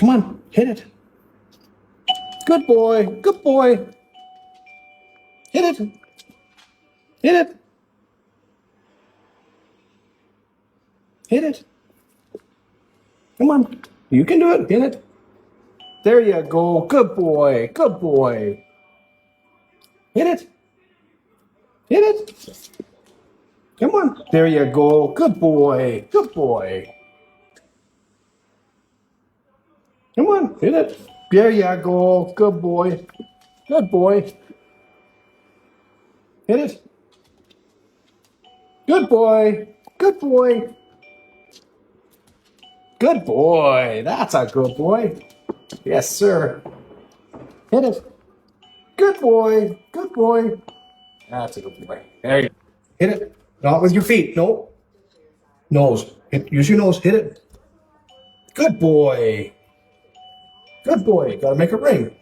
Come on, hit it. Good boy. Good boy. Hit it. Hit it. Hit it. Come on. You can do it. Hit it. There you go. Good boy. Good boy. Hit it. Hit it. Come on. There you go. Good boy. Good boy. Come on. Hit it. There you go. Good boy. Good boy. Hit it. Good boy. Good boy. Good boy. That's a good boy. Yes, sir. Hit it. Good boy. Good boy. That's a good boy. There you go. Hit it. Not with your feet. No. Nose. Use your nose. Hit it. Good boy. Good boy. Gotta make it ring.